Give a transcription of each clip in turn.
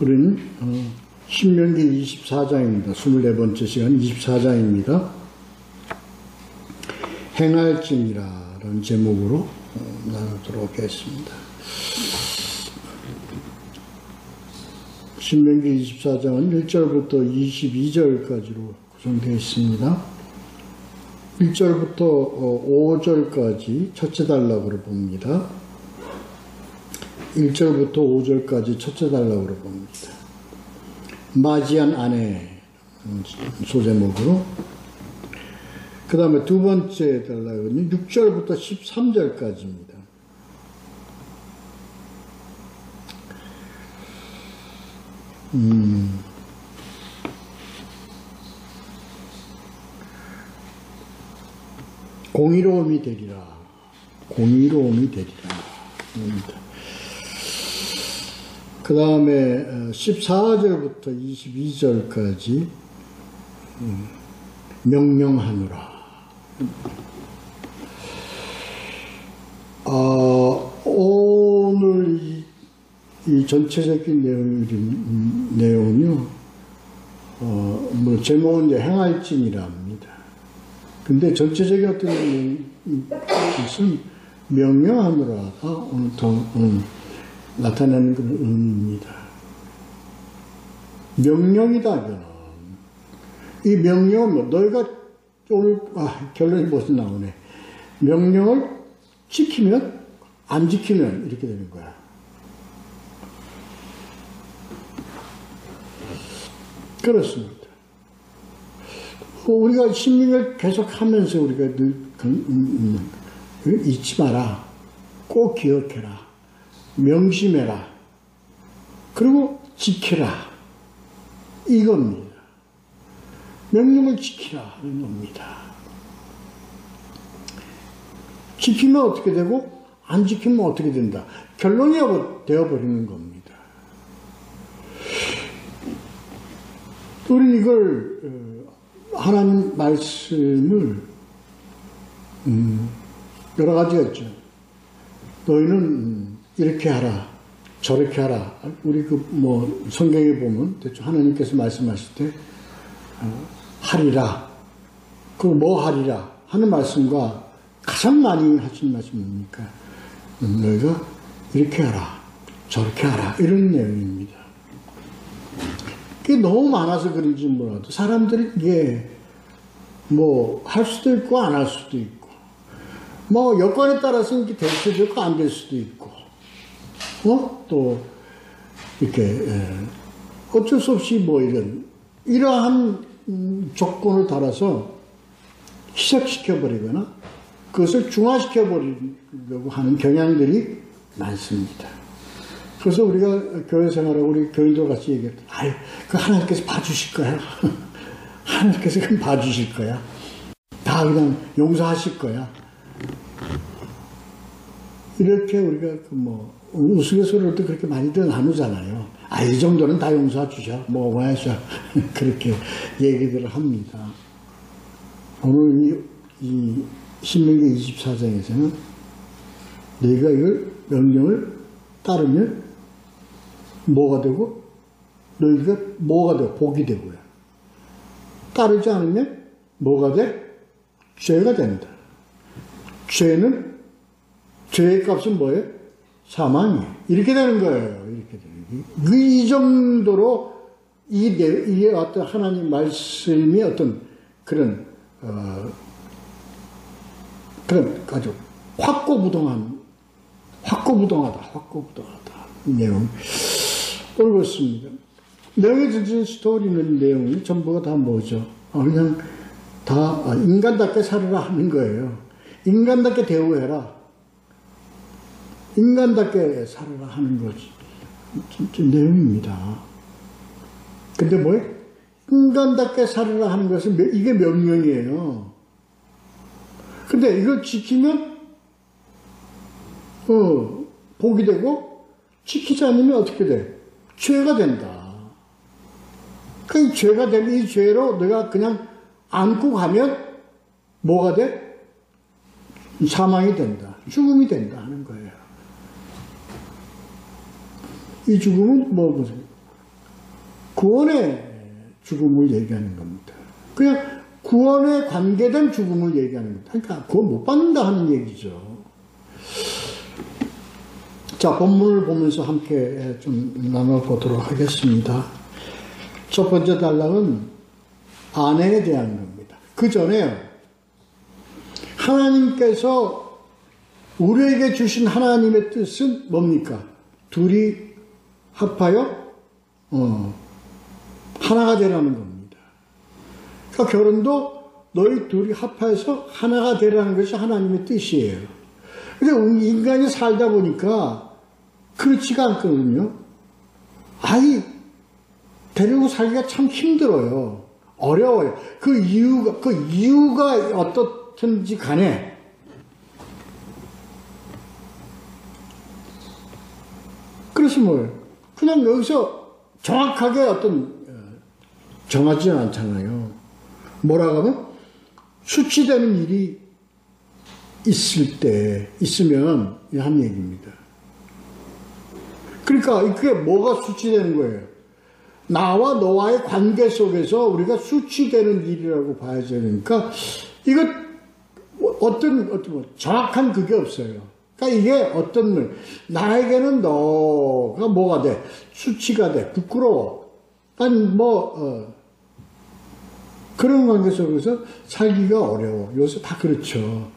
우리는 신명기 24장입니다. 24번째 시간 24장입니다. 행할지니라는 제목으로 나누도록 하겠습니다. 신명기 24장은 1절부터 22절까지로 구성되어 있습니다. 1절부터 5절까지 첫째 단락으로 봅니다. 1절부터 5절까지 첫째 단락으로 봅니다. 맞이한 아내 소제목으로, 그 다음에 두 번째 단락은 6절부터 13절까지입니다. 공의로움이 되리라. 공의로움이 되리라. 그 다음에 14절부터 22절까지 명령하노라. 오늘 이 전체적인 내용은요, 뭐 제목은 이제 행할지니라 합니다. 근데 전체적인 어떤 뜻은 명령하노라가 오늘 더 나타내는 그런 의미입니다. 명령이다, 이거는. 이 명령은 뭐, 너희가 오늘, 결론이 벌써 나오네. 명령을 지키면, 안 지키면, 이렇게 되는 거야. 그렇습니다. 우리가 신명을 계속 하면서 우리가 늘, 잊지 마라. 꼭 기억해라. 명심해라. 그리고 지키라. 이겁니다. 명령을 지키라 하는 겁니다. 지키면 어떻게 되고 안 지키면 어떻게 된다. 결론이 되어버리는 겁니다. 우리는 이걸 하나님 말씀을 여러 가지가 있죠. 너희는 이렇게 하라, 저렇게 하라. 우리 성경에 보면 대충 하나님께서 말씀하실 때 하리라, 그리고 뭐 하리라 하는 말씀과 가장 많이 하신 말씀이 뭡니까? 너희가 이렇게 하라, 저렇게 하라, 이런 내용입니다. 그게 너무 많아서 그런지 몰라도 사람들이 이게 뭐 할 수도 있고 안 할 수도 있고, 뭐 여건에 따라서 이렇게 될 수도 있고 안 될 수도 있고, 또 이렇게 어쩔 수 없이 뭐 이러한 조건을 따라서 희석시켜버리거나 그것을 중화시켜버리려고 하는 경향들이 많습니다. 그래서 우리가 교회 생활하고 우리 교인들 같이 얘기할 때, 그 하나님께서 봐주실 거야. 하나님께서 그냥 봐주실 거야. 다 그냥 용서하실 거야. 이렇게 우리가 우스갯소리를 또 그렇게 많이들 나누잖아요. 이 정도는 다 용서해 주셔. 뭐 하셔. 그렇게 얘기들을 합니다. 오늘 이 신명기 24장에서는 너희가 이걸 명령을 따르면 뭐가 되고, 너희가 뭐가 되고, 복이 되고요. 따르지 않으면 뭐가 돼? 죄가 된다. 죄는, 죄의 값은 뭐예요? 사망이에요. 이렇게 되는 거예요. 이렇게 되는 거예요. 이 정도로 이 어떤 하나님 말씀이 어떤 그런 아주 확고부동하다. 이 내용. 옳습니다. 내용에 전체 스토리는 내용이 전부가 다 뭐죠? 그냥 다 인간답게 살아라 하는 거예요. 인간답게 대우해라. 인간답게 살아라 하는 거지. 진짜 내용입니다. 근데 뭐예요? 인간답게 살아라 하는 것은 이게 명령이에요. 근데 이걸 지키면 복이 되고, 지키지 않으면 어떻게 돼? 죄가 된다. 그 죄가 되면 이 죄로 내가 그냥 안고 가면 뭐가 돼? 사망이 된다. 죽음이 된다 하는 거예요. 이 죽음은 뭐 무슨 구원의 죽음을 얘기하는 겁니다. 그냥 구원에 관계된 죽음을 얘기하는 겁니다. 그러니까 구원 못 받는다 하는 얘기죠. 자, 본문을 보면서 함께 좀 나눠보도록 하겠습니다. 첫 번째 단락은 아내에 대한 겁니다. 그 전에 하나님께서 우리에게 주신 하나님의 뜻은 뭡니까? 둘이 합하여 하나가 되라는 겁니다. 그러니까 결혼도 너희 둘이 합해서 하나가 되라는 것이 하나님의 뜻이에요. 근데 인간이 살다 보니까 그렇지가 않거든요. 아이 데리고 살기가 참 힘들어요. 어려워요. 그 이유가 어떻든지 간에 그래서 뭘 그냥 여기서 정확하게 정하지 않잖아요. 뭐라고 하면 수치되는 일이 있으면 한 얘기입니다. 그러니까 그게 뭐가 수치되는 거예요? 나와 너와의 관계 속에서 우리가 수치되는 일이라고 봐야 되니까 이거 어떤 정확한 그게 없어요. 그러니까 이게 나에게는 너가 뭐가 돼? 수치가 돼. 부끄러워. 난 그런 관계 속에서 살기가 어려워. 요새 다 그렇죠.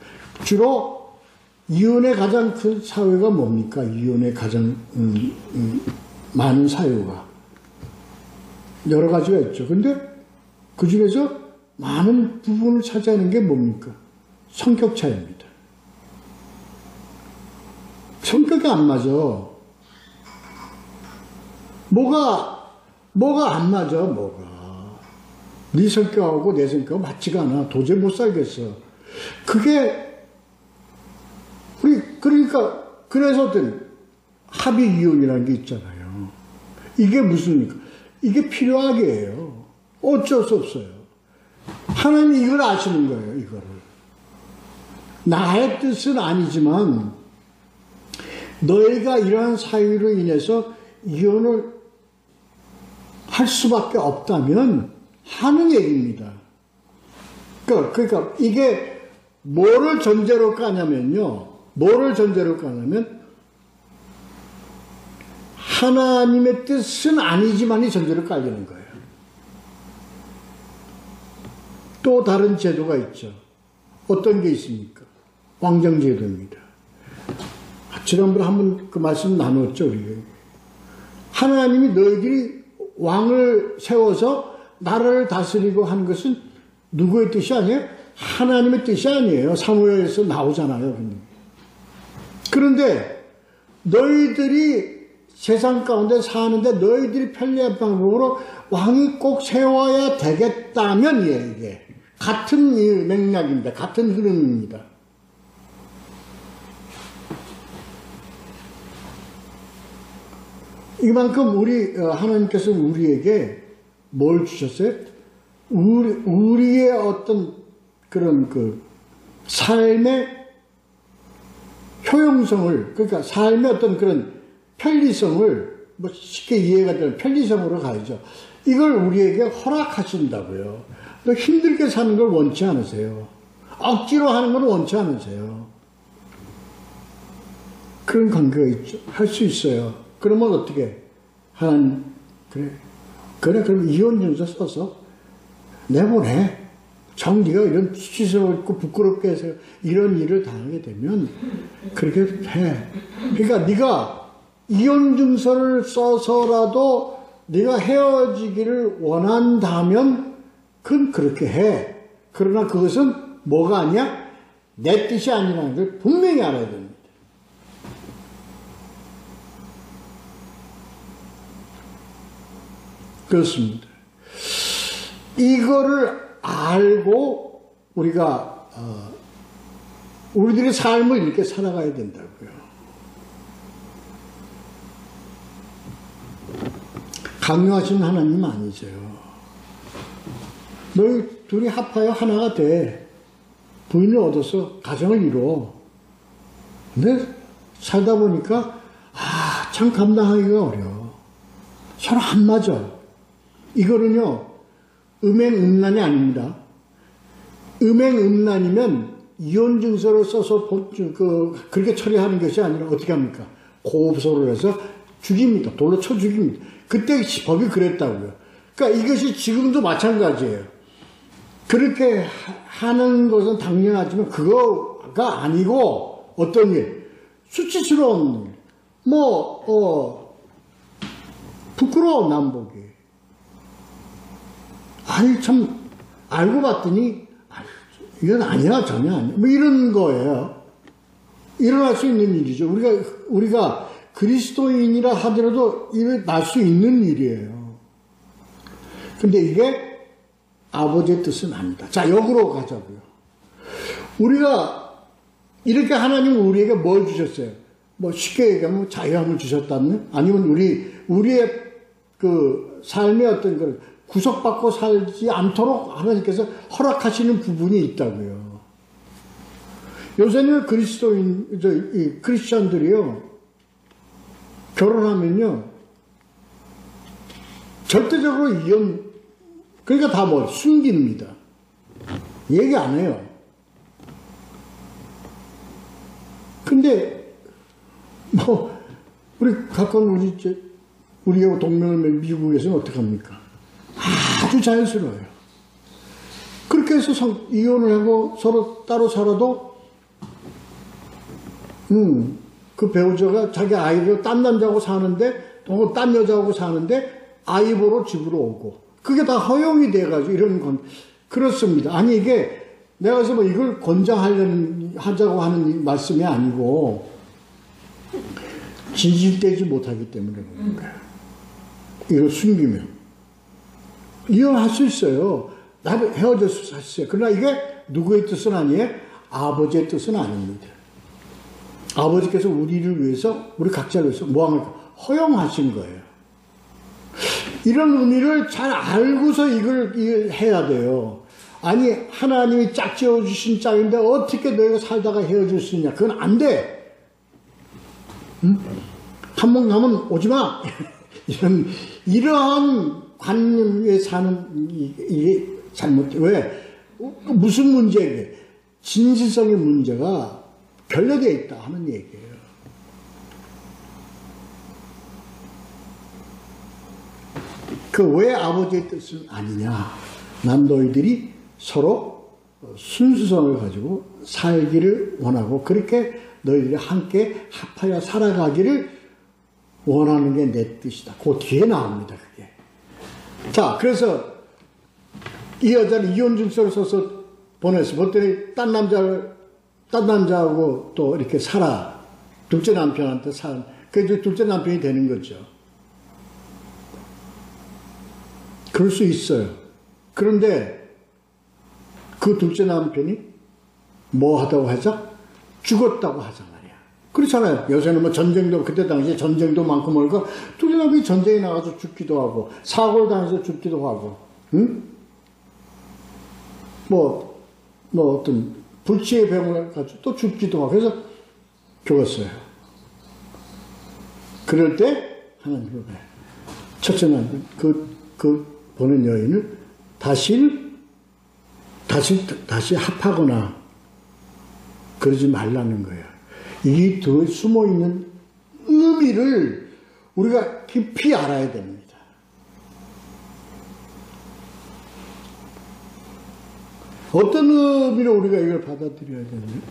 주로 이혼의 가장 큰 사유가 뭡니까? 이혼의 가장 많은 사유가 여러 가지가 있죠. 근데 그 중에서 많은 부분을 차지하는 게 뭡니까? 성격 차이입니다. 성격이 안 맞아. 뭐가 안 맞아, 뭐가. 네 성격하고 내 성격하고 맞지가 않아. 도저히 못 살겠어. 그래서 어떤 합의 이혼이라는 게 있잖아요. 이게 무슨입니까? 이게 필요하게 해요. 어쩔 수 없어요. 하나님이 이걸 아시는 거예요, 이거를. 나의 뜻은 아니지만, 너희가 이러한 사유로 인해서 이혼을 할 수밖에 없다면 하는 얘기입니다. 그러니까 이게 뭐를 전제로 까냐면 하나님의 뜻은 아니지만이 전제로 깔리는 거예요. 또 다른 제도가 있죠. 어떤 게 있습니까? 왕정제도입니다. 지난번에 한번 그 말씀 나눴죠, 우리가. 하나님이 너희들이 왕을 세워서 나라를 다스리고 하는 것은 누구의 뜻이 아니에요? 하나님의 뜻이 아니에요. 사무엘에서 나오잖아요. 그런데 너희들이 세상 가운데 사는데 너희들이 편리한 방법으로 왕이 꼭 세워야 되겠다면 이게 같은 맥락입니다. 같은 흐름입니다. 이만큼 하나님께서 우리에게 뭘 주셨어요? 우리의 어떤 그런 삶의 효용성을, 그러니까 삶의 어떤 그런 편리성을, 쉽게 이해가 되는 편리성으로 가야죠. 이걸 우리에게 허락하신다고요. 또 힘들게 사는 걸 원치 않으세요. 억지로 하는 걸 원치 않으세요. 그런 관계가 있죠. 할 수 있어요. 그러면 어떻게? 하나님, 그럼 이혼증서 써서 내보내. 네가 이런 수치스럽고 부끄럽게 해서 이런 일을 당하게 되면 그렇게 해. 그러니까 네가 이혼증서를 써서라도 네가 헤어지기를 원한다면 그건 그렇게 해. 그러나 그것은 뭐가 아니야? 내 뜻이 아니라는 걸 분명히 알아야 됩니다. 그렇습니다. 이거를 알고 우리가 우리들의 삶을 이렇게 살아가야 된다고요. 강요하시는 하나님 아니세요. 너희 둘이 합하여 하나가 돼. 부인을 얻어서 가정을 이루어. 근데 살다 보니까 참 감당하기가 어려워. 서로 안 맞아. 이거는요, 음행음란이 아닙니다. 음행음란이면 이혼 증서를 써서 그렇게 처리하는 것이 아니라 어떻게 합니까? 고소를 해서 죽입니다. 돌로 쳐 죽입니다. 그때 법이 그랬다고요. 그러니까 이것이 지금도 마찬가지예요. 그렇게 하는 것은 당연하지만 그거가 아니고 어떤 일, 수치스러운 일, 부끄러운 남보기. 아니 참 알고 봤더니 이건 아니야, 전혀 아니야. 이런 거예요. 일어날 수 있는 일이죠. 우리가 그리스도인이라 하더라도 일어날 수 있는 일이에요. 근데 이게 아버지의 뜻은 아니다. 자, 역으로 가자고요. 우리가 이렇게 하나님은 우리에게 뭘 주셨어요? 쉽게 얘기하면 자유함을 주셨다는? 아니면 우리의 그 삶의 어떤 걸 구속받고 살지 않도록 하나님께서 허락하시는 부분이 있다고요. 요새는 크리스천들이요, 결혼하면요, 절대적으로 그러니까 다 숨깁니다. 얘기 안 해요. 근데, 우리하고 동맹을 맺은 미국에서는 어떡합니까? 아주 자연스러워요. 그렇게 해서 이혼을 하고 서로 따로 살아도, 그 배우자가 자기 아이를 딴 남자하고 사는데, 또 딴 여자하고 사는데, 아이 보러 집으로 오고. 그게 다 허용이 돼가지고 이런 건, 그렇습니다. 아니, 이게 내가 그래서 이걸 하자고 하는 말씀이 아니고, 진실되지 못하기 때문에 그런 거예요. 이걸 숨기면. 이혼할 수 있어요. 나도 헤어질 수 있어요. 그러나 이게 누구의 뜻은 아니에요? 아버지의 뜻은 아닙니다. 아버지께서 우리를 위해서, 우리 각자를 위해서 허용하신 거예요. 이런 의미를 잘 알고서 이걸 해야 돼요. 아니, 하나님이 짝지어 주신 짝인데 어떻게 너희가 살다가 헤어질 수 있냐? 그건 안 돼. 한 번 가면 오지 마. 이러한 관념에 사는 이게 잘못돼. 왜? 무슨 문제예요? 진실성의 문제가 결여되어 있다 하는 얘기예요. 왜 아버지의 뜻은 아니냐? 난 너희들이 서로 순수성을 가지고 살기를 원하고 그렇게 너희들이 함께 합하여 살아가기를 원하는 게 내 뜻이다. 그 뒤에 나옵니다, 그게. 자, 그래서 이 여자는 이혼 증서를 써서 보냈어. 그랬더니 딴 남자하고 또 이렇게 살아. 둘째 남편한테 그래서 둘째 남편이 되는 거죠. 그럴 수 있어요. 그런데 그 둘째 남편이 뭐 하다고 하죠? 죽었다고 하자 말이야. 그렇잖아요. 요새는 전쟁도, 그때 당시에 전쟁도 많고 뭘까, 둘째 남편이 전쟁에 나가서 죽기도 하고, 사고를 당해서 죽기도 하고, 응? 어떤 불치의 병을 가지고 또 죽기도 하고, 그래서 죽었어요. 그럴 때, 하나님은 첫째 남편, 보낸 여인을 다시 합하거나 그러지 말라는 거예요. 이 둘에 숨어있는 의미를 우리가 깊이 알아야 됩니다. 어떤 의미로 우리가 이걸 받아들여야 되느냐?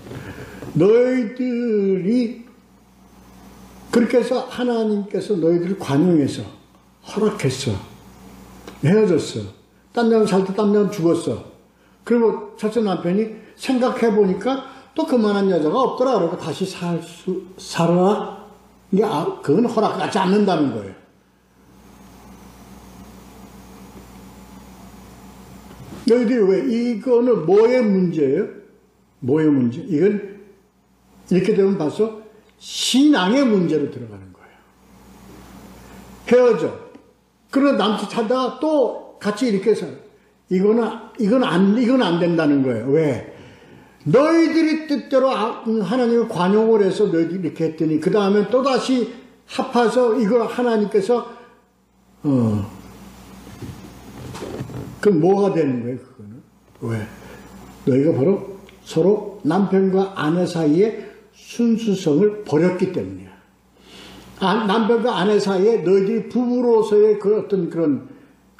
너희들이 그렇게 해서 하나님께서 너희들을 관용해서 허락했어. 헤어졌어. 딴 년 살 때 딴 년 죽었어. 그리고 첫째 남편이 생각해보니까 또 그만한 여자가 없더라. 그러고 다시 살아. 그건 허락하지 않는다는 거예요. 너희들이 왜, 이거는 뭐의 문제예요? 뭐의 문제? 이건 이렇게 되면 벌써 신앙의 문제로 들어가는 거예요. 헤어져. 그러나 남친 찾다가 또 같이 이렇게 살아. 이건 안 된다는 거예요. 왜? 너희들이 뜻대로 하나님을 관용을 해서 너희들이 이렇게 했더니, 그 다음에 또다시 합해서 이걸 하나님께서 그럼 뭐가 되는 거예요, 그거는? 왜? 너희가 바로 서로 남편과 아내 사이에 순수성을 버렸기 때문이야. 남편과 아내 사이에 너희들이 부부로서의 그 어떤 그런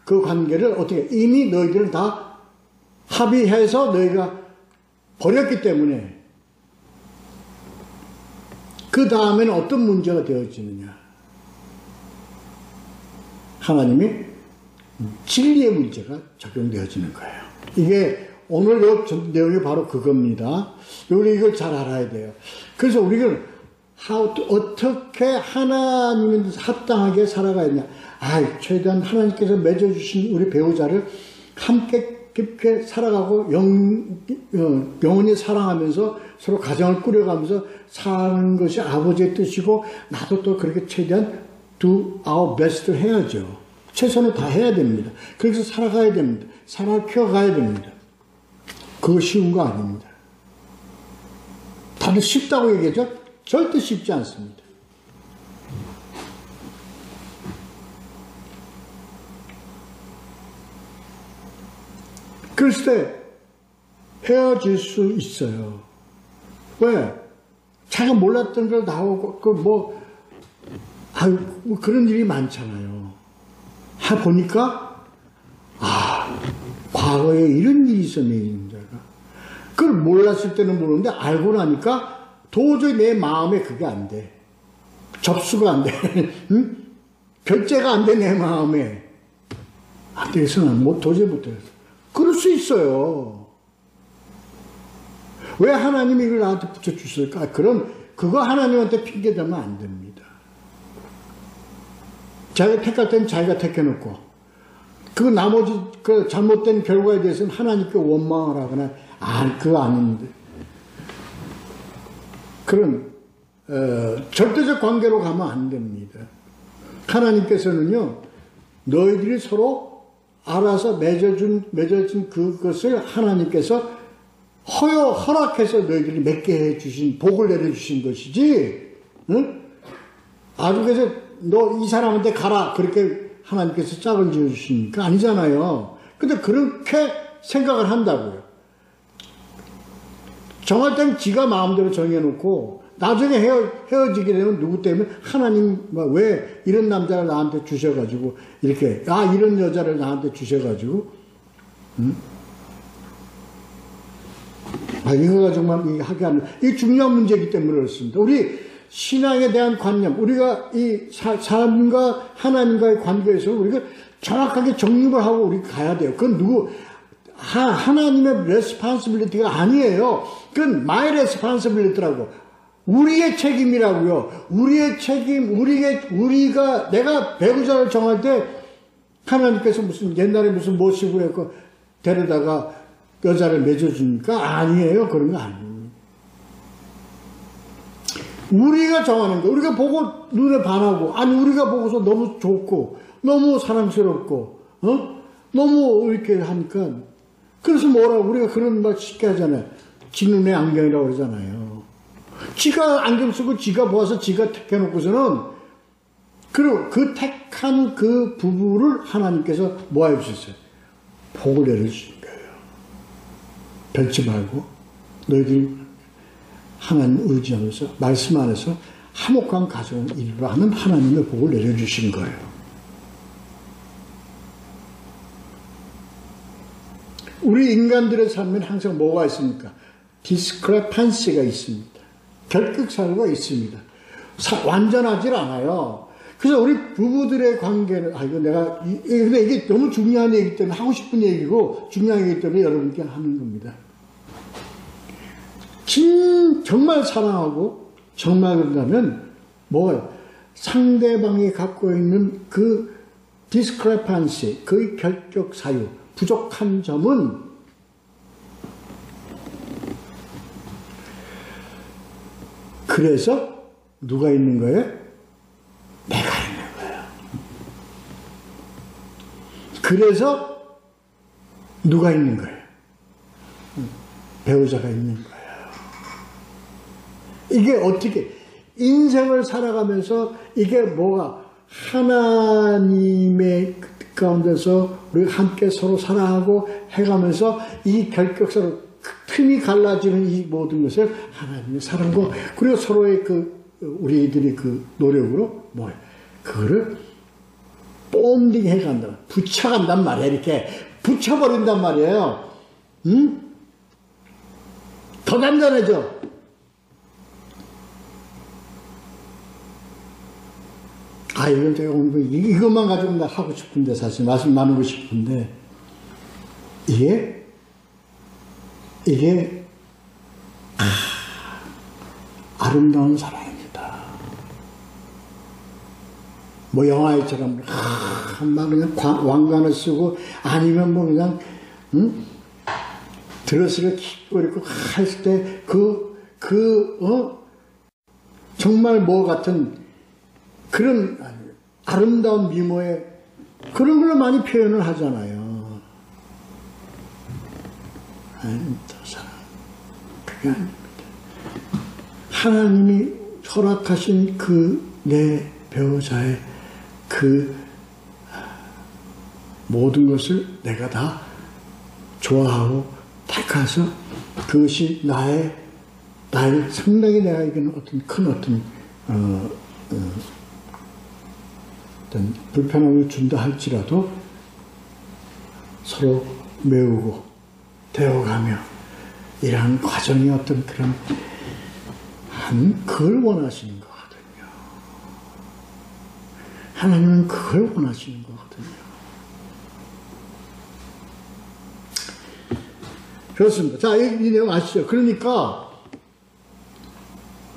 그 관계를 어떻게 이미 너희들은 다 합의해서 너희가 버렸기 때문에 그 다음에는 어떤 문제가 되어지느냐? 하나님이 진리의 문제가 적용되어지는 거예요. 이게 오늘 이 내용이 바로 그겁니다. 우리 이걸 잘 알아야 돼요. 그래서 우리가 어떻게 하나님에 합당하게 살아가야 되냐. 최대한 하나님께서 맺어주신 우리 배우자를 함께 깊게 살아가고 영원히 사랑하면서 서로 가정을 꾸려가면서 사는 것이 아버지의 뜻이고 나도 또 그렇게 최대한 do our best 해야죠. 최선을 다해야 됩니다. 그래서 살아가야 됩니다. 사랑을 키워가야 됩니다. 그거 쉬운 거 아닙니다. 다들 쉽다고 얘기하죠? 절대 쉽지 않습니다. 그랬을 때 헤어질 수 있어요. 왜? 자기가 몰랐던 걸 나오고 그런 일이 많잖아요. 보니까 과거에 이런 일이 있었네, 인자가. 그걸 몰랐을 때는 모르는데 알고 나니까 도저히 내 마음에 그게 안 돼. 접수가 안 돼. 응? 결제가 안 돼, 내 마음에. 안 되겠어, 난 도저히 못하겠어. 그럴 수 있어요. 왜 하나님이 이걸 나한테 붙여주실까? 그거 하나님한테 핑계대면 안 됩니다. 자기가 택할 때는 자기가 택해놓고, 나머지, 잘못된 결과에 대해서는 하나님께 원망을 하거나, 그거 아닌데. 그런, 절대적 관계로 가면 안 됩니다. 하나님께서는요, 너희들이 서로 알아서 맺어진 그것을 하나님께서 허락해서 너희들이 맺게 해주신, 복을 내려주신 것이지, 응? 그래서 너 이 사람한테 가라. 그렇게 하나님께서 짝을 지어주시니까 아니잖아요. 근데 그렇게 생각을 한다고요. 정할 때는 지가 마음대로 정해놓고, 나중에 헤어지게 되면 누구 때문에 하나님 왜 이런 남자를 나한테 주셔가지고 이렇게 이런 여자를 나한테 주셔가지고 이거가 정말 하게 하는 이게 중요한 문제이기 때문에 그렇습니다. 우리 신앙에 대한 관념, 우리가 이 삶과 하나님과의 관계에서 우리가 정확하게 정립을 하고 우리 가야 돼요. 그건 하나님의 레스판시빌리티가 아니에요. 그건 my responsibility라고. 우리의 책임이라고요. 우리의 책임, 내가 배우자를 정할 때 하나님께서 옛날에 무슨 모시고 해서 데려다가 여자를 맺어주니까 아니에요. 그런 거 아닙니다. 우리가 정하는 거, 우리가 보고 눈에 반하고, 우리가 보고서 너무 좋고, 너무 사랑스럽고, 너무 이렇게 하니까, 그래서 우리가 그런 말 쉽게 하잖아요. 지 눈에 안경이라고 그러잖아요. 지가 안경 쓰고 지가 보아서 지가 택해놓고서는 그리고 그 택한 그 부부를 하나님께서 뭐 해주셨어요? 복을 내려주신 거예요. 별치 말고 너희들이 하나님 의지하면서 말씀 안에서 화목한 가정을 이루라 하는 하나님의 복을 내려주신 거예요. 우리 인간들의 삶에는 항상 뭐가 있습니까? 디스크레판시가 있습니다. 결격사유가 있습니다. 완전하질 않아요. 그래서 우리 부부들의 관계는, 근데 이게 너무 중요한 얘기이기 때문에 하고 싶은 얘기고 중요한 얘기이기 때문에 여러분께 하는 겁니다. 정말 사랑하고, 정말 그런다면, 상대방이 갖고 있는 그 디스크레판시, 그 결격사유, 부족한 점은 그래서 누가 있는 거예요? 내가 있는 거예요. 그래서 누가 있는 거예요? 배우자가 있는 거예요. 이게 어떻게 인생을 살아가면서 이게 하나님의 가운데서 우리가 함께 서로 사랑하고 해가면서 이 결격서로 틈이 갈라지는 이 모든 것을 하나님의 사랑과 그리고 서로의 우리들이 노력으로 그거를 본딩 해간다. 붙여간단 말이야. 이렇게 붙여버린단 말이에요. 응? 더 단단해져. 이건 제가 오늘 이것만 가지고 나 하고 싶은데, 사실 말씀 나누고 싶은데, 이게 아름다운 사랑입니다. 뭐 영화에처럼 막 그냥 왕관을 쓰고 아니면 뭐 그냥 드레스를 킥고 입고 했을 때 정말 뭐 같은 그런 아름다운 미모의 그런 걸로 많이 표현을 하잖아요. 아닙니다. 사랑. 그게 아닙니다. 하나님이 허락하신 내 배우자의 모든 것을 내가 다 좋아하고 택해서 그것이 나의 상당히 내가 이건 어떤 불편함을 준다 할지라도 서로 메우고 되어가며 이러한 과정이 그런 그걸 원하시는 거거든요. 하나님은 그걸 원하시는 거거든요. 그렇습니다. 자, 이 내용 아시죠? 그러니까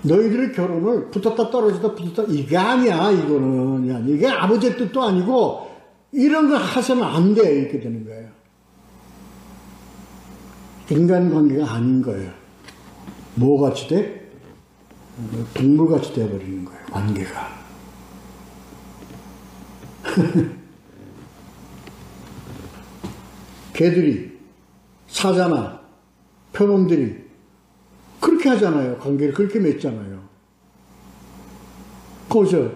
너희들의 결혼을 붙었다 떨어졌다 이게 아니야. 이거는 이게 아버지의 뜻도 아니고 이런 거 해서는 안 돼. 이렇게 되는 거예요. 인간관계가 아닌 거예요. 뭐같이 돼? 동물같이 돼버리는 거예요. 관계가. 개들이 사자나 표범들이 그렇게 하잖아요. 관계를 그렇게 맺잖아요. 거기서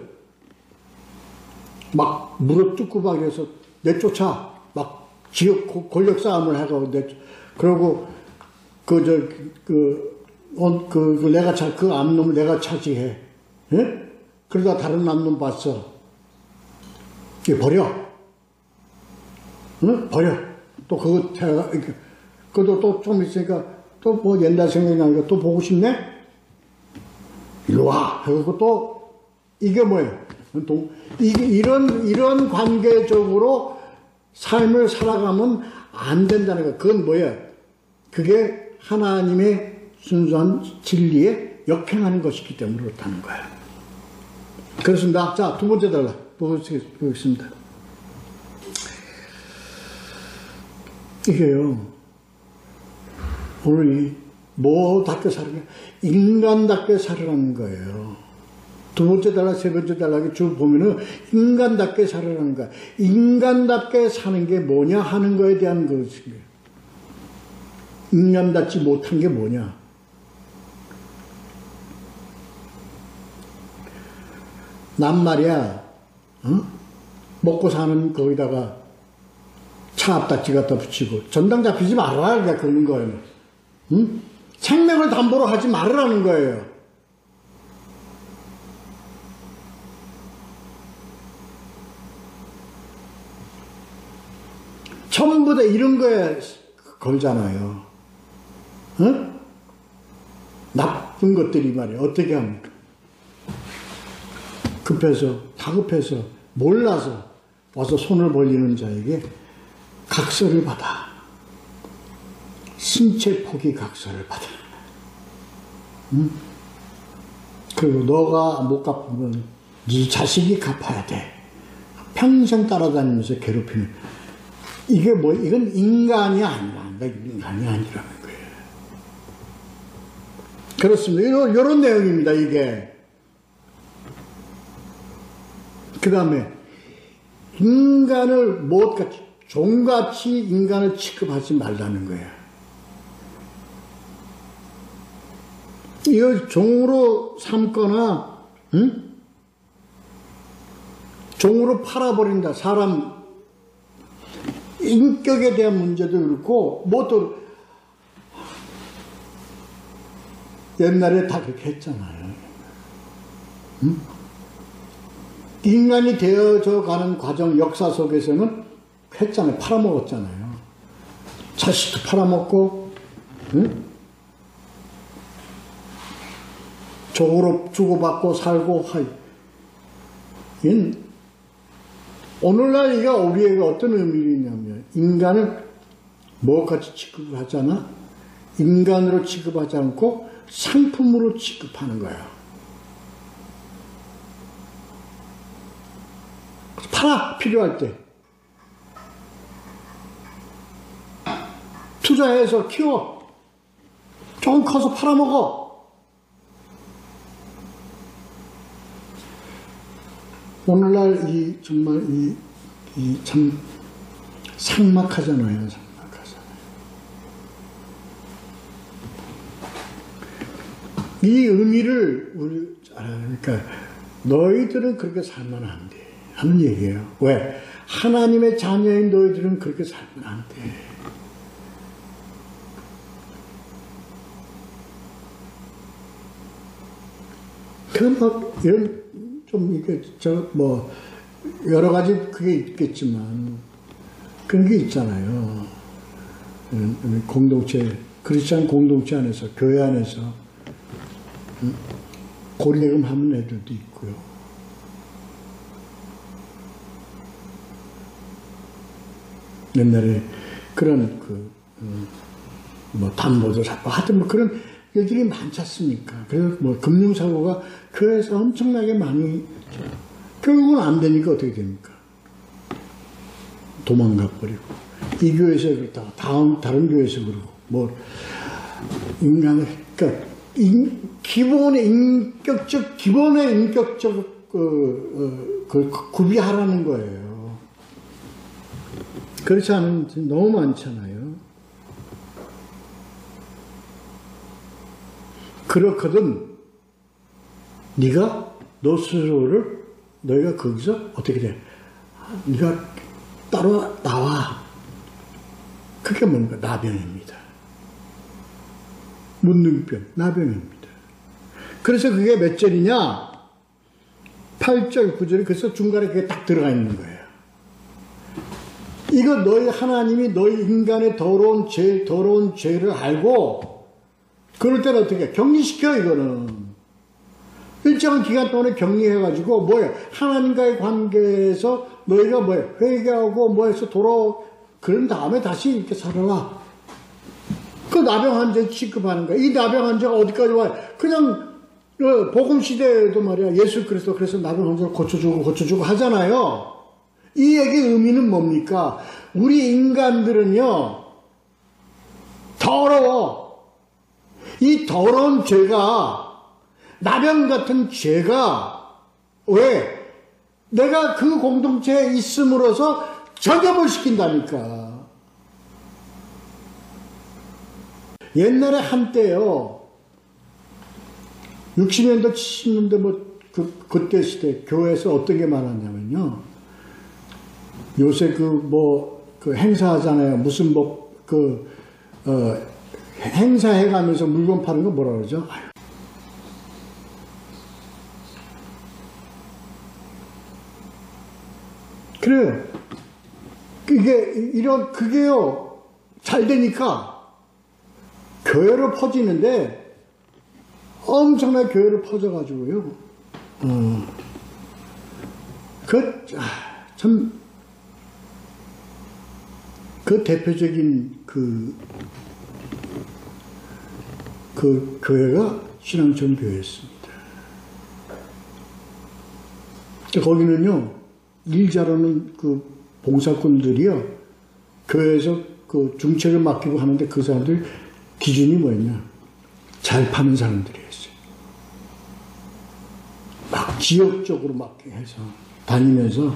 막 물어뜯고 막 해서 내쫓아 막 지역 권력 싸움을 하고 그러고 내가 그 암놈을 내가 차지해. 예? 그러다 다른 암놈 봤어. 이게 버려. 응? 버려. 또 그것도 또 좀 있으니까 또 뭐 옛날 생각나니까 또 보고 싶네? 일로 와. 그리고 또 이게 뭐예요? 이런 관계적으로 삶을 살아가면 안 된다는 거. 그건 뭐예요? 그게 하나님의 순수한 진리에 역행하는 것이기 때문에 그렇다는 거예요. 그렇습니다. 자, 두 번째 달라 보겠습니다. 이게요, 오늘 뭐답게 살아가? 인간답게 살아가는 거예요. 두 번째 달라, 세 번째 달라에 쭉 보면은 인간답게 살아가는 거야. 인간답게 사는 게 뭐냐 하는 거에 대한 것이에요. 인간답지 못한 게 뭐냐? 난 말이야, 먹고 사는 거기다가 차 앞딱지 갖다 붙이고 전당 잡히지 말아라, 그러니까 그러는 거예요. 생명을 담보로 하지 말으라는 거예요. 전부 다 이런 거에 걸잖아요. 나쁜 것들이 말이야. 어떻게 합니까? 다급해서 몰라서 와서 손을 벌리는 자에게 각서를 받아. 신체 포기 각서를 받아. 그리고 너가 못 갚으면 네 자식이 갚아야 돼. 평생 따라다니면서 괴롭히는. 이건 인간이 아니라, 인간이 아니라는 거예요. 그렇습니다. 이런 내용입니다, 이게. 그 다음에, 인간을 종같이 인간을 취급하지 말라는 거예요. 이걸 종으로 삼거나, 종으로 팔아버린다. 사람 인격에 대한 문제도 그렇고 뭐또 옛날에 다 그렇게 했잖아요. 응? 인간이 되어져 가는 과정 역사 속에서는 했잖아요. 팔아먹었잖아요. 자식도 팔아먹고, 응? 종으로 주고받고 살고 하이. 오늘날 이게 우리에게 어떤 의미가 있냐면 인간을 뭐같이 취급을 하잖아. 인간으로 취급하지 않고 상품으로 취급하는 거야. 팔아, 필요할 때. 투자해서 키워. 조금 커서 팔아먹어. 오늘날 정말 참 삭막하잖아요. 삭막하잖아요. 이 의미를 우리 그러니까 너희들은 그렇게 살면 안 돼. 하는 얘기예요. 왜? 하나님의 자녀인 너희들은 그렇게 살면 안 돼. 좀 이게 여러 가지 그게 있겠지만 그런 게 있잖아요. 공동체, 크리스찬 공동체 안에서, 교회 안에서 고리대금 하는 애들도 있고요. 옛날에 그런 담보도 잡고 하여튼 그런 일들이 많지 않습니까? 그래서 금융사고가 교회에서 엄청나게 많이 결국은 안 되니까 어떻게 됩니까? 도망가 버리고 이 교회에서 그렇다가 다른 교회에서 그러고 인간의 그러니까 기본의 인격적 구비하라는 거예요. 그렇지 않은 너무 많잖아요. 그렇거든 너 스스로를 너희가 거기서 어떻게 돼? 네가 따로 나와. 그게 뭔가 나병입니다. 문둥병, 나병입니다. 그래서 그게 몇 절이냐? 8절, 9절이 그래서 중간에 그게 딱 들어가 있는 거예요. 이거 너희 하나님이 너희 인간의 더러운 죄를 알고 그럴 때는 어떻게 격리시켜. 이거는 일정한 기간 동안에 격리해가지고 하나님과의 관계에서 너희가 회개하고 해서 그런 다음에 다시 이렇게 살아라. 그 나병 환자 취급하는 거야. 이 나병 환자가 어디까지 와요? 그냥 복음 시대에도 말이야 예수 그리스도 그래서 나병 환자를 고쳐주고 하잖아요. 이 얘기의 의미는 뭡니까? 우리 인간들은요 더러워. 이 더러운 죄가 나병 같은 죄가 왜? 내가 그 공동체에 있음으로써 전염을 시킨다니까. 옛날에 한때요 60년대 70년대 그때 시대 교회에서 어떤 게 많았냐면요 요새 행사하잖아요. 무슨 행사해가면서 물건 파는 거 뭐라 그러죠? 그래요. 그게요 잘 되니까 교회로 퍼지는데 엄청나게 교회로 퍼져가지고요. 그 대표적인 그 교회가 신앙촌 교회였습니다. 거기는요, 일 잘하는 그 봉사꾼들이요, 교회에서 그 중책을 맡기고 하는데 그 사람들 기준이 뭐였냐? 잘 파는 사람들이었어요. 막 지역적으로 막 해서 다니면서,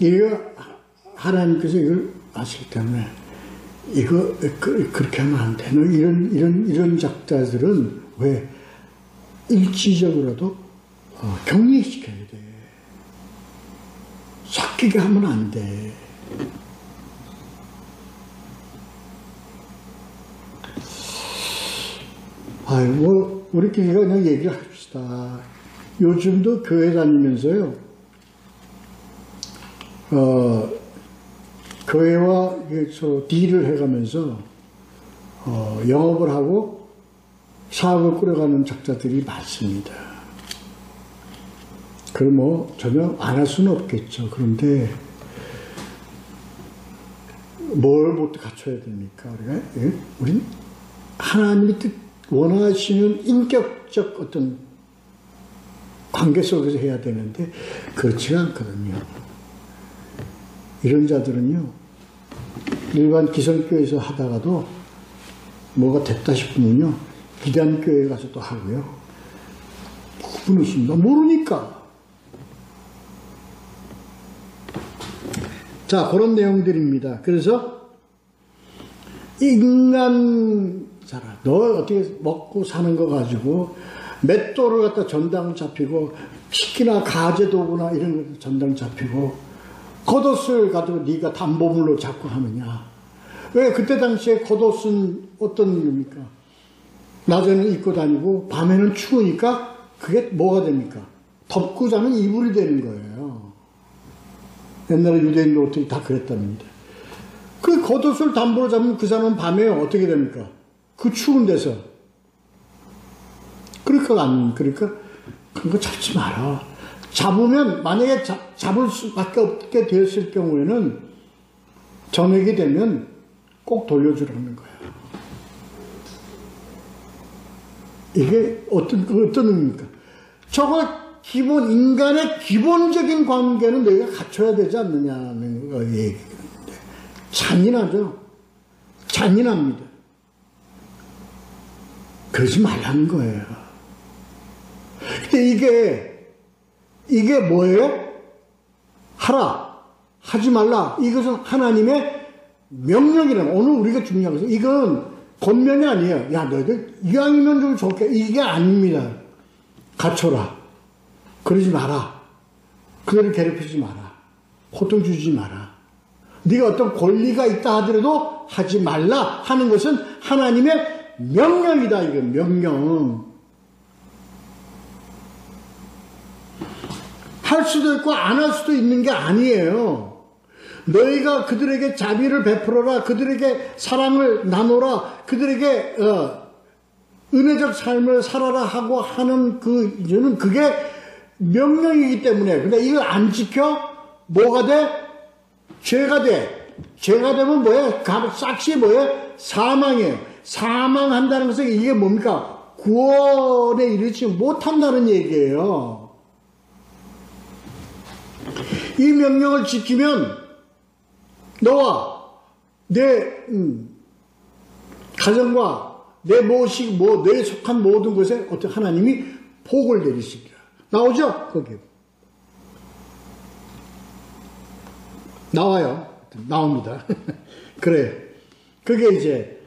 이거 하나님께서 이걸 아시기 때문에 이거 그렇게 하면 안 돼. 이런 작자들은 왜 일시적으로도 격리시켜야 돼. 섞이게 하면 안 돼. 아이고, 우리끼리 그냥 얘기를 합시다. 요즘도 교회 다니면서요, 교회와 서로 딜을 해가면서, 영업을 하고 사업을 꾸려가는 작자들이 많습니다. 그럼 뭐 전혀 안 할 수는 없겠죠. 그런데, 뭘 못 갖춰야 됩니까? 우리가? 예? 우린 하나님이 원하시는 인격적 어떤 관계 속에서 해야 되는데 그렇지가 않거든요. 이런 자들은요, 일반 기성교회에서 하다가도 뭐가 됐다 싶으면요, 비단교회 가서 또 하고요. 구분 없습니다. 모르니까. 자, 그런 내용들입니다. 그래서 인간 살아. 너 어떻게 먹고 사는 거 가지고 맷돌을 갖다 전당 잡히고 식기나 가재 도구나 이런 거 전당 잡히고 겉옷을 가지고 네가 담보물로 잡고 하느냐. 왜 그때 당시에 겉옷은 어떤 일입니까? 낮에는 입고 다니고 밤에는 추우니까 그게 뭐가 됩니까? 덮고 자는 이불이 되는 거예요. 옛날에 유대인들 어떻게 다 그랬답니다. 그 겉옷을 담보로 잡으면 그 사람은 밤에 어떻게 됩니까? 그 추운 데서. 그러니까 그런 거 잡지 마라. 잡으면, 만약에 잡을 수밖에 없게 되었을 경우에는 저녁이 되면 꼭 돌려주라는 거야. 이게 어떤 의미입니까? 저거 인간의 기본적인 관계는 너희가 갖춰야 되지 않느냐는 거 얘기인데. 잔인하죠? 잔인합니다. 그러지 말라는 거예요. 근데 이게 뭐예요? 하라, 하지 말라. 이것은 하나님의 명령이라는, 오늘 우리가 중요한 것은 이건 권면이 아니에요. 야, 너희들 이왕이면 좀 좋게. 이게 아닙니다. 갖춰라. 그러지 마라. 그들을 괴롭히지 마라. 고통 주지 마라. 네가 어떤 권리가 있다 하더라도 하지 말라 하는 것은 하나님의 명령이다. 이거 명령. 할 수도 있고 안 할 수도 있는 게 아니에요. 너희가 그들에게 자비를 베풀어라. 그들에게 사랑을 나누라. 그들에게 은혜적 삶을 살아라 하고 하는 그 이유는 그게 명령이기 때문에. 근데 이걸 안 지켜 뭐가 돼? 죄가 돼. 죄가 되면 뭐예요? 싹시 뭐예요? 사망이에요. 사망한다는 것은 이게 뭡니까? 구원에 이르지 못한다는 얘기예요. 이 명령을 지키면 너와 내 가정과 너에 속한 모든 것에 어떤 하나님이 복을 내리시리라. 나오죠? 거기. 나와요. 나옵니다. 그래. 그게 이제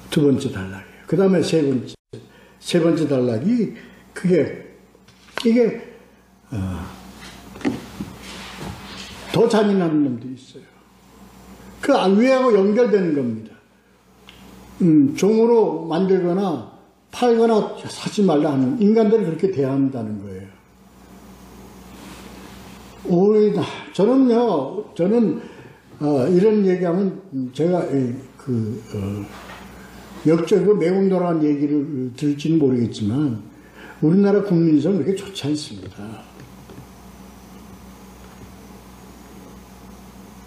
두 번째 단락이에요. 그 다음에 세 번째 단락이 이게 더 잔인한 놈들이 있어요. 그 위하고 연결되는 겁니다. 종으로 만들거나 팔거나 사지 말라 하는 인간들을 그렇게 대한다는 거예요. 오히려 저는 이런 얘기하면 제가 역적으로 매국노라는 얘기를 들을지는 모르겠지만 우리나라 국민성은 그렇게 좋지 않습니다.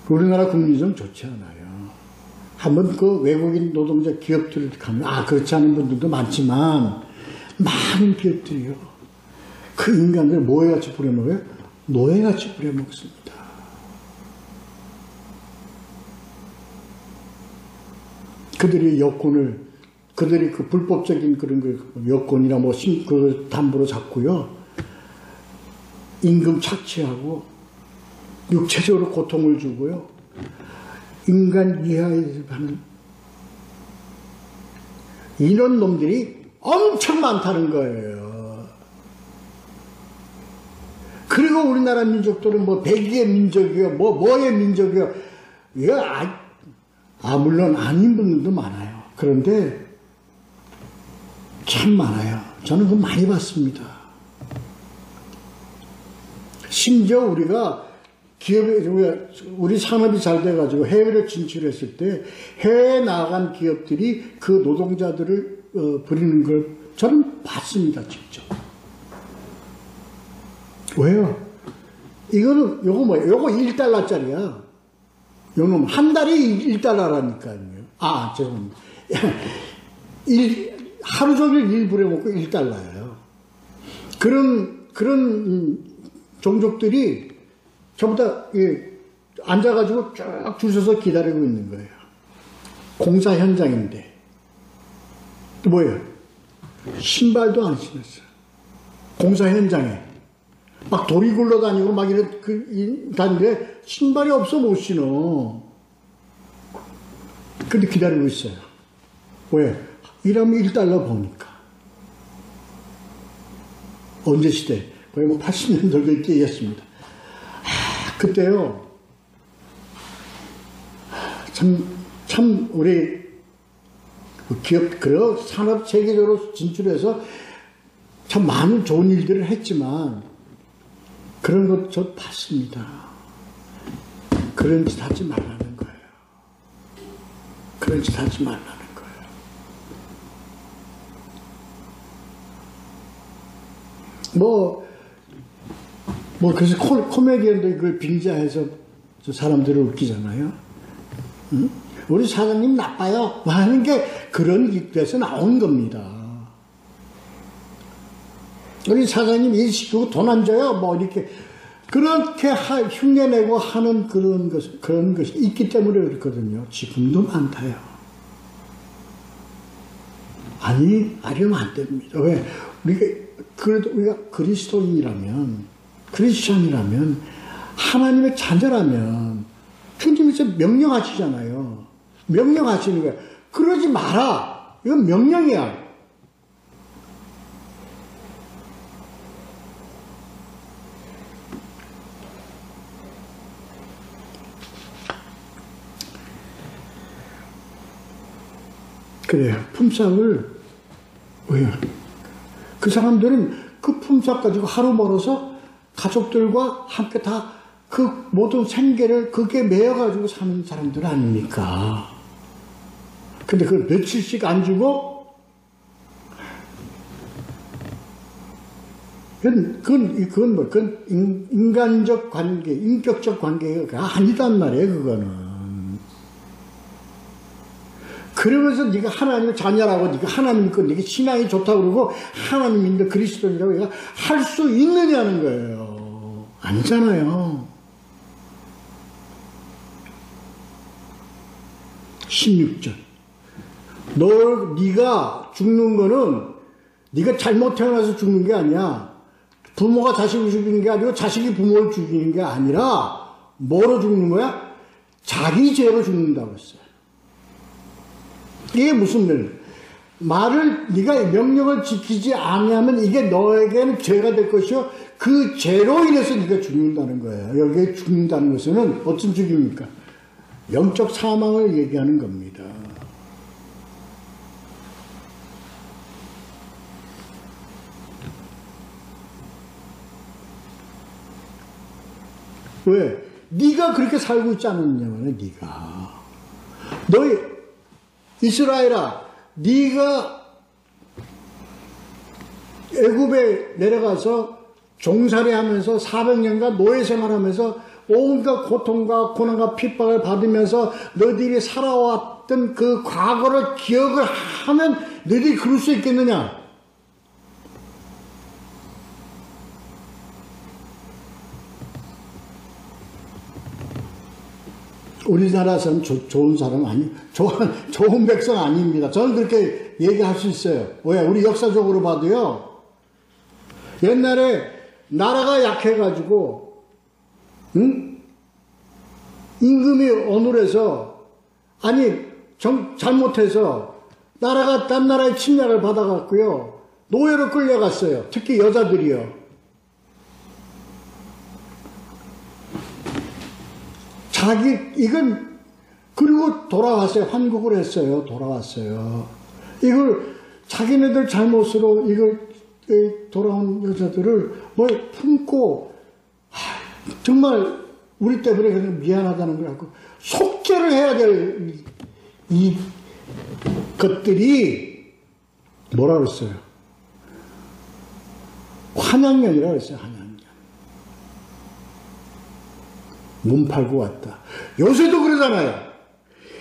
우리나라 국민성 좋지 않아요. 한번 그 외국인 노동자 기업들을 가면 그렇지 않은 분들도 많지만 많은 기업들이요. 그 인간들 뭐해같이 부려먹어요? 노예같이 부려먹습니다. 그들이 그 불법적인 그런 거 여권이나 그 담보로 잡고요. 임금 착취하고 육체적으로 고통을 주고요. 인간 이하에 하는 이런 놈들이 엄청 많다는 거예요. 그리고 우리나라 민족들은 뭐 백의의 민족이요, 뭐의 민족이요. 이거 물론 아닌 분들도 많아요. 그런데 참 많아요. 저는 그거 많이 봤습니다. 심지어 우리가 기업에, 우리 산업이 잘 돼가지고 해외를 진출했을 때 해외에 나간 기업들이 그 노동자들을 부리는 걸 저는 봤습니다, 직접. 왜요? 이거는, 요거 뭐예요? 요거 1달러짜리야. 요놈, 한 달에 1달러라니까요. 죄송합니다. 하루 종일 일 부려먹고 1달러예요. 그런 종족들이 전부 다 앉아가지고 쭉 줄 서서 기다리고 있는 거예요. 공사 현장인데. 뭐예요? 신발도 안 신었어요. 공사 현장에. 막 돌이 굴러다니고 막 다니는데 신발이 없어 못 신어. 근데 기다리고 있어요. 왜? 일하면 1달러 버니까. 언제 시대? 거의 뭐 80년대 얘기했습니다. 그때요. 참 우리 기업, 그리고 산업 세계적으로 진출해서 참 많은 좋은 일들을 했지만 그런 것 저 봤습니다. 그런 짓 하지 말라는 거예요. 그런 짓 하지 말라는 거예요. 그래서 코미디언도 그걸 빙자해서 저 사람들을 웃기잖아요. 응? 우리 사장님 나빠요. 하는 게 그런 입에서 나온 겁니다. 우리 사장님 일 시키고 돈 안 줘요. 이렇게. 그렇게 흉내내고 하는 그런 것이 있기 때문에 그렇거든요. 지금도 많다요. 아니면 안 됩니다. 왜? 그래도 우리가 크리스천이라면, 하나님의 자녀라면, 주님께서 명령하시잖아요. 명령하시는 거예요. 그러지 마라. 이건 명령이야. 그래요. 품삯을, 왜요? 그 사람들은 그 품삯 가지고 하루 벌어서 가족들과 함께 다 그 모든 생계를 그게 매여가지고 사는 사람들 아닙니까? 근데 그걸 며칠씩 안 주고, 그건 인간적 관계, 인격적 관계가 아니단 말이에요, 그거는. 그러면서 네가 하나님의 자녀라고, 네가 하나님 거, 네가 신앙이 좋다고 그러고, 하나님인데 그리스도인이라고 네가 할 수 있느냐는 거예요. 아니잖아요. 16절. 네가 죽는 거는 네가 잘못 태어나서 죽는 게 아니야. 부모가 자식을 죽이는 게 아니고 자식이 부모를 죽이는 게 아니라 뭐로 죽는 거야? 자기 죄로 죽는다고 했어요. 이게 무슨 말을 네가 명령을 지키지 않으면 이게 너에게는 죄가 될 것이요 그 죄로 인해서 네가 죽는다는 거예요. 여기에 죽는다는 것은 어떤 죽입니까? 영적 사망을 얘기하는 겁니다. 왜? 네가 그렇게 살고 있지 않았냐면 네가 너희 이스라엘아, 네가 애굽에 내려가서 종살이하면서 400년간 노예 생활하면서 온갖 고통과 고난과 핍박을 받으면서 너희들이 살아왔던 그 과거를 기억을 하면 너희들이 그럴 수 있겠느냐? 우리나라 사람 좋은 사람 좋은 백성 아닙니다. 저는 그렇게 얘기할 수 있어요. 왜? 우리 역사적으로 봐도요. 옛날에 나라가 약해가지고, 응? 임금이 어눌해서, 아니 잘못해서 나라가 딴 나라의 침략을 받아갔고요, 노예로 끌려갔어요. 특히 여자들이요. 이건 그리고 돌아왔어요. 환국을 했어요. 돌아왔어요. 이걸 자기네들 잘못으로 이걸 돌아온 여자들을 뭘 품고 정말 우리 때문에 그냥 미안하다는 걸 하고 속죄를 해야 될 이 것들이 뭐라 그랬어요? 환양년이라고 그랬어요. 환양년. 몸 팔고 왔다. 요새도 그러잖아요.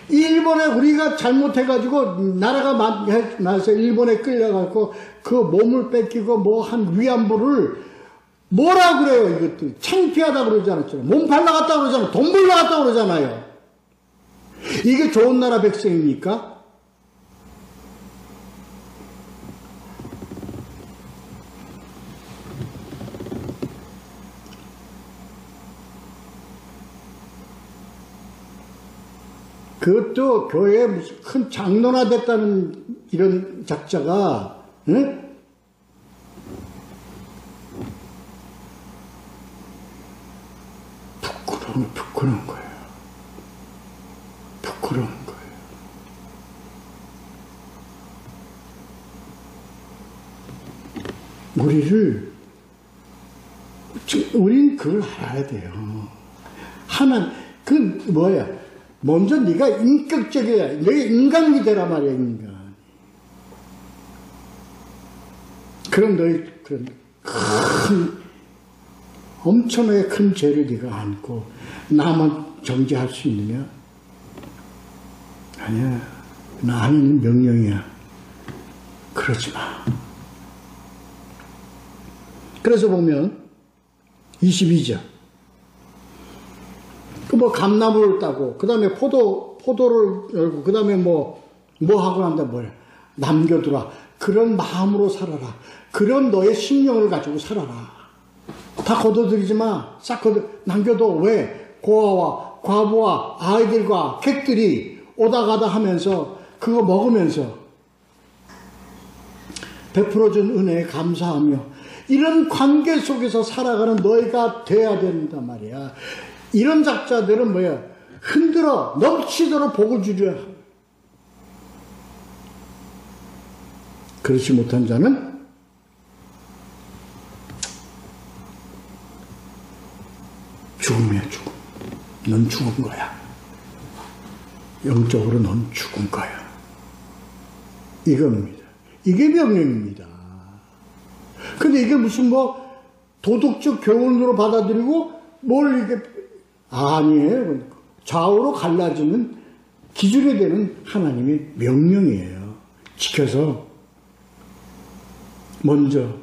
일본에 우리가 잘못해가지고 나라가 나서 일본에 끌려가고 그 몸을 뺏기고 뭐 한 위안부를 뭐라 그래요, 이것들. 창피하다 그러지 않았잖아요. 몸 팔라갔다 그러잖아요. 돈 벌라갔다 그러잖아요. 이게 좋은 나라 백성입니까? 그것도 교회에 무슨 큰 장로나 됐다는 이런 작자가, 응? 부끄러운 거예요. 부끄러운 거예요. 우린 그걸 알아야 돼요. 먼저 네가 인격적이야. 네가 인간이 되란 말이야, 인간. 그럼 엄청나게 큰 죄를 네가 안고 나만 정죄할 수 있느냐? 아니야. 나 하는 명령이야. 그러지 마. 그래서 보면 22절. 감나무를 따고, 그 다음에 포도를 열고, 그 다음에 뭐 하고 난다, 남겨두라. 그런 마음으로 살아라. 그런 너의 신령을 가지고 살아라. 다 걷어들이지 마. 싹 남겨둬. 왜? 고아와 과부와 아이들과 객들이 오다 가다 하면서, 그거 먹으면서, 베풀어준 은혜에 감사하며, 이런 관계 속에서 살아가는 너희가 돼야 된단 말이야. 이런 작자들은 흔들어 넘치도록 복을 주려. 그렇지 못한 자는 죽음이야, 죽음. 넌 죽은 거야. 영적으로 넌 죽은 거야. 이겁니다. 이게 명령입니다. 근데 이게 무슨 도덕적 교훈으로 받아들이고 이게 아니에요. 좌우로 갈라지는 기준이 되는 하나님의 명령이에요. 지켜서 먼저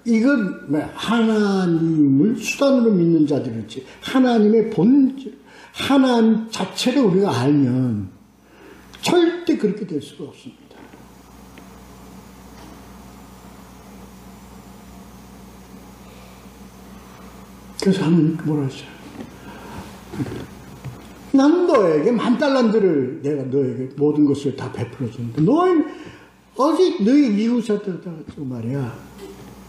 이건 하나님을 수단으로 믿는 자들이지, 하나님의 본질, 하나님 자체를 우리가 알면 절대 그렇게 될 수가 없습니다. 그래서 하나님 뭐라 하죠? 난 너에게 $10,000,000를 내가 너에게 모든 것을 다 베풀어 주는데 너희 이웃한테 말이야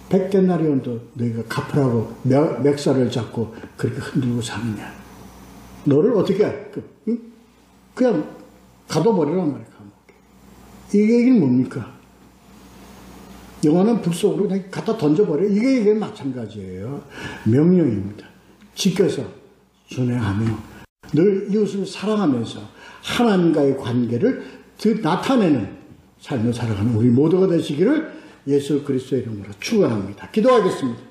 100데나리온도 너희가 갚으라고 맥살을 잡고 그렇게 흔들고 사느냐? 너를 어떻게 그냥 가둬버리란 말이야. 감옥에. 이게 얘기는 뭡니까? 영원한 불 속으로 그냥 갖다 던져버려. 이게 마찬가지예요. 명령입니다. 지켜서 순행하며 늘 이웃을 사랑하면서 하나님과의 관계를 나타내는 삶을 살아가는 우리 모두가 되시기를 예수 그리스도의 이름으로 축원합니다. 기도하겠습니다.